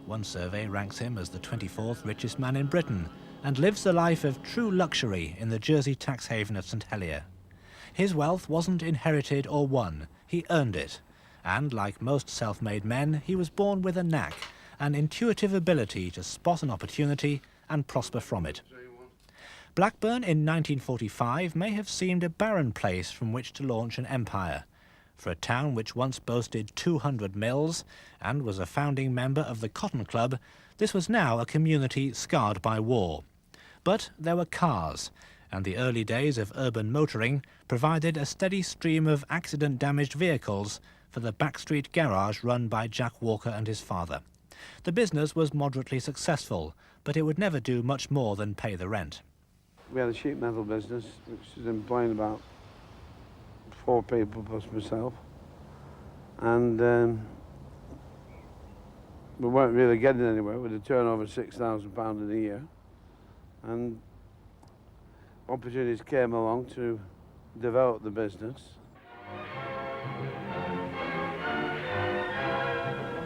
One survey ranks him as the 24th richest man in Britain and lives the life of true luxury in the Jersey tax haven of St Helier. His wealth wasn't inherited or won, he earned it. And like most self-made men, he was born with a knack, an intuitive ability to spot an opportunity and prosper from it. Blackburn in 1945 may have seemed a barren place from which to launch an empire. For a town which once boasted 200 mills and was a founding member of the Cotton Club, this was now a community scarred by war. But there were cars, and the early days of urban motoring provided a steady stream of accident-damaged vehicles for the backstreet garage run by Jack Walker and his father. The business was moderately successful, but it would never do much more than pay the rent. We had a sheet metal business, which was employing about 4 people plus myself, and we weren't really getting anywhere with a turnover of £6,000 in a year, and opportunities came along to develop the business.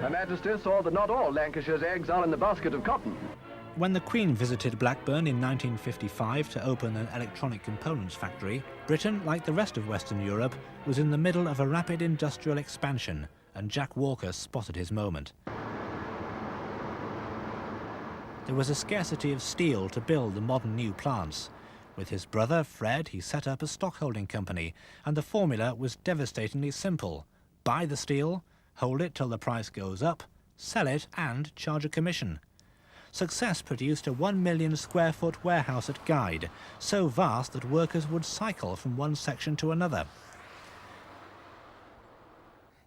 Her Majesty saw that not all Lancashire's eggs are in the basket of cotton. When the Queen visited Blackburn in 1955 to open an electronic components factory, Britain, like the rest of Western Europe, was in the middle of a rapid industrial expansion, and Jack Walker spotted his moment. There was a scarcity of steel to build the modern new plants. With his brother, Fred, he set up a stockholding company, and the formula was devastatingly simple. Buy the steel, hold it till the price goes up, sell it and charge a commission. Success produced a 1 million square foot warehouse at Guide, so vast that workers would cycle from one section to another.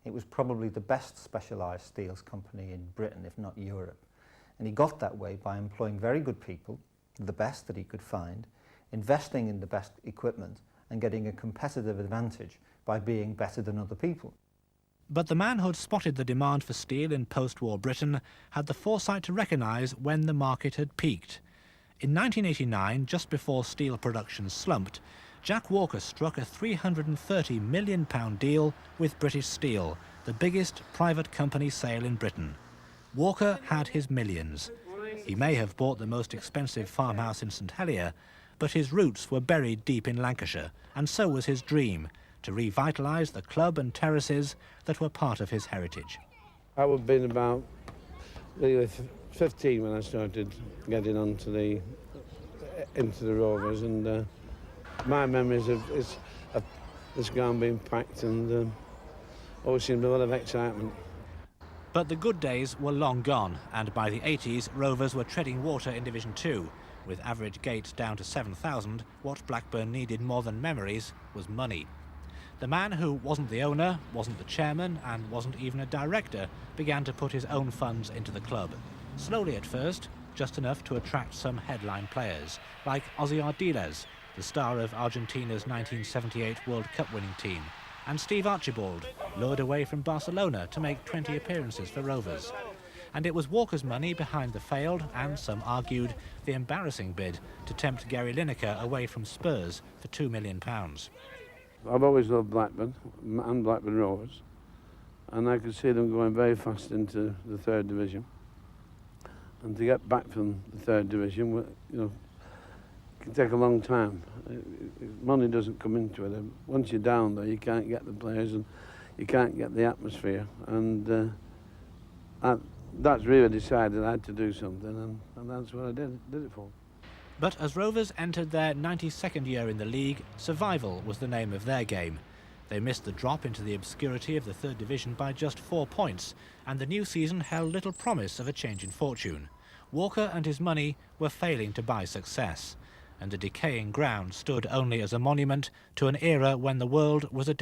It was probably the best specialised steels company in Britain, if not Europe. And he got that way by employing very good people, the best that he could find, investing in the best equipment and getting a competitive advantage by being better than other people. But the man who'd spotted the demand for steel in post-war Britain had the foresight to recognise when the market had peaked. In 1989, just before steel production slumped, Jack Walker struck a £330 million deal with British Steel, the biggest private company sale in Britain. Walker had his millions. He may have bought the most expensive farmhouse in St Helier, but his roots were buried deep in Lancashire, and so was his dream, to revitalise the club and terraces that were part of his heritage. I would have been about really 15 when I started getting into the Rovers, and my memories of this ground being packed and always seemed a lot of excitement. But the good days were long gone, and by the 80s, Rovers were treading water in Division 2. With average gates down to 7,000, what Blackburn needed more than memories was money. The man who wasn't the owner, wasn't the chairman, and wasn't even a director, began to put his own funds into the club. Slowly at first, just enough to attract some headline players, like Ozzy Ardiles, the star of Argentina's 1978 World Cup winning team, and Steve Archibald, lured away from Barcelona to make 20 appearances for Rovers. And it was Walker's money behind the failed, and some argued, the embarrassing bid to tempt Gary Lineker away from Spurs for £2 million. I've always loved Blackburn and Blackburn Rovers, and I could see them going very fast into the 3rd Division. And to get back from the 3rd Division, you know, it can take a long time. Money doesn't come into it. Once you're down there, you can't get the players and you can't get the atmosphere. And that's really decided I had to do something, and that's what I did it for. But as Rovers entered their 92nd year in the league, survival was the name of their game. They missed the drop into the obscurity of the 3rd Division by just 4 points, and the new season held little promise of a change in fortune. Walker and his money were failing to buy success, and the decaying ground stood only as a monument to an era when the world was a different